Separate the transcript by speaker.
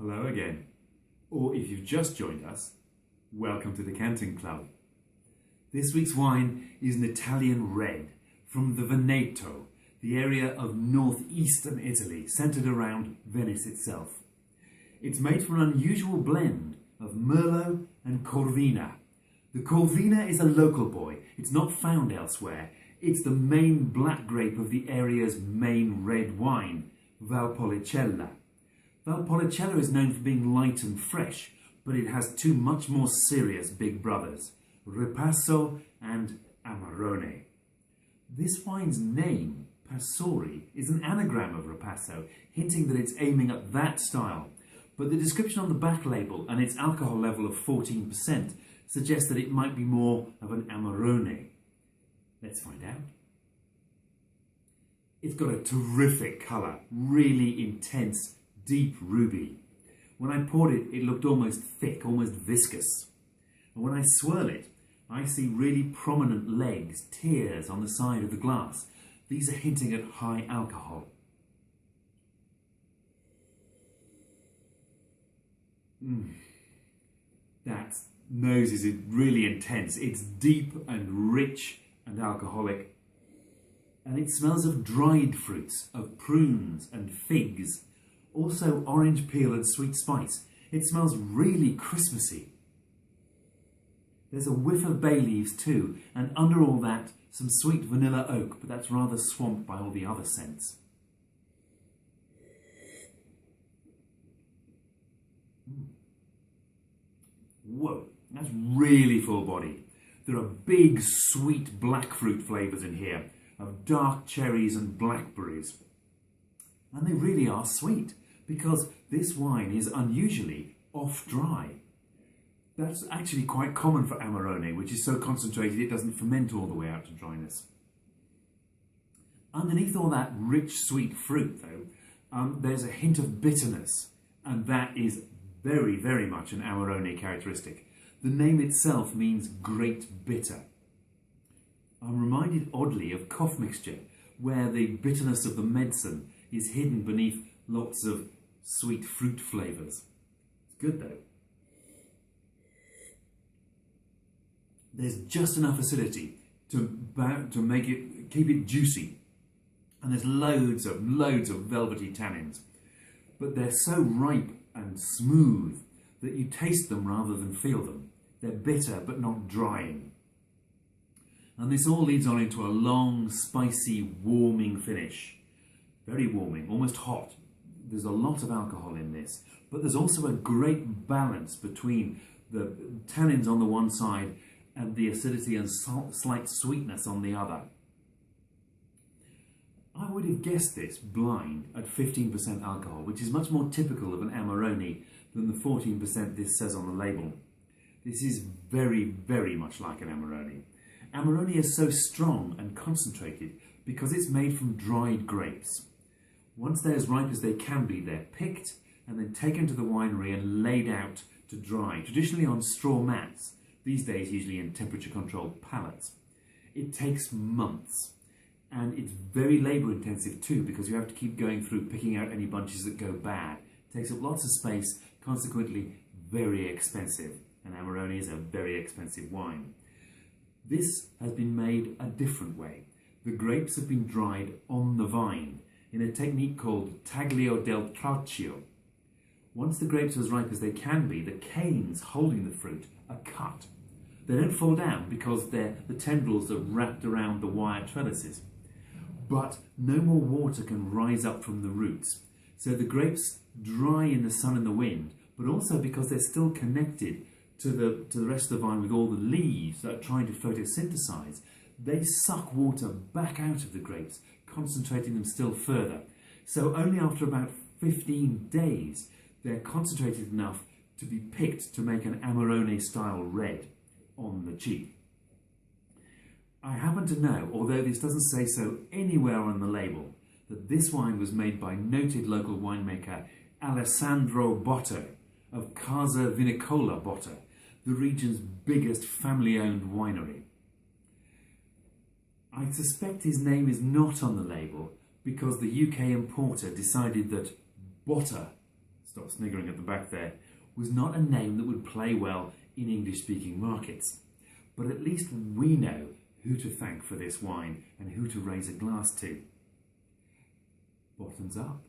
Speaker 1: Hello again. Or if you've just joined us, welcome to the Canting Club. This week's wine is an Italian red from the Veneto, the area of northeastern Italy, centred around Venice itself. It's made from an unusual blend of Merlot and Corvina. The Corvina is a local boy. It's not found elsewhere. It's the main black grape of the area's main red wine, Valpolicella. Valpolicella is known for being light and fresh, but it has two much more serious big brothers, Ripasso and Amarone. This wine's name, Passori, is an anagram of Ripasso, hinting that it's aiming at that style. But the description on the back label and its alcohol level of 14% suggests that it might be more of an Amarone. Let's find out. It's got a terrific colour, really intense, deep ruby. When I poured it, it looked almost thick, almost viscous. And when I swirl it, I see really prominent legs, tears on the side of the glass. These are hinting at high alcohol. That nose is really intense. It's deep and rich and alcoholic. And it smells of dried fruits, of prunes and figs. Also orange peel and sweet spice. It smells really Christmassy. There's a whiff of bay leaves too, and under all that, some sweet vanilla oak, but that's rather swamped by all the other scents. Whoa, that's really full-bodied. There are big, sweet black fruit flavours in here, of dark cherries and blackberries. And they really are sweet, because this wine is unusually off-dry. That's actually quite common for Amarone, which is so concentrated it doesn't ferment all the way out to dryness. Underneath all that rich, sweet fruit, though, there's a hint of bitterness, and that is very, very much an Amarone characteristic. The name itself means great bitter. I'm reminded oddly of cough mixture, where the bitterness of the medicine is hidden beneath lots of sweet fruit flavours. It's good though. There's just enough acidity to make it, keep it juicy. And there's loads of velvety tannins. But they're so ripe and smooth that you taste them rather than feel them. They're bitter but not drying. And this all leads on into a long, spicy, warming finish. Very warming, almost hot. There's a lot of alcohol in this, but there's also a great balance between the tannins on the one side and the acidity and slight sweetness on the other. I would have guessed this blind at 15% alcohol, which is much more typical of an Amarone than the 14% this says on the label. This is very, very much like an Amarone. Amarone is so strong and concentrated because it's made from dried grapes. Once they're as ripe as they can be, they're picked and then taken to the winery and laid out to dry, traditionally on straw mats, these days usually in temperature-controlled pallets. It takes months. And it's very labour intensive too, because you have to keep going through picking out any bunches that go bad. It takes up lots of space, consequently very expensive. And Amarone is a very expensive wine. This has been made a different way. The grapes have been dried on the vine in a technique called taglio del tralcio. Once the grapes are as ripe as they can be, the canes holding the fruit are cut. They don't fall down because the tendrils are wrapped around the wire trellises. But no more water can rise up from the roots. So the grapes dry in the sun and the wind, but also because they're still connected to the rest of the vine with all the leaves that are trying to photosynthesize, they suck water back out of the grapes, concentrating them still further. So only after about 15 days, they're concentrated enough to be picked to make an Amarone style red on the cheap. I happen to know, although this doesn't say so anywhere on the label, that this wine was made by noted local winemaker Alessandro Botta of Casa Vinicola Botta, the region's biggest family-owned winery. I suspect his name is not on the label because the UK importer decided that Botta stop sniggering at the back there, was not a name that would play well in English-speaking markets. But at least we know who to thank for this wine and who to raise a glass to. Bottoms up.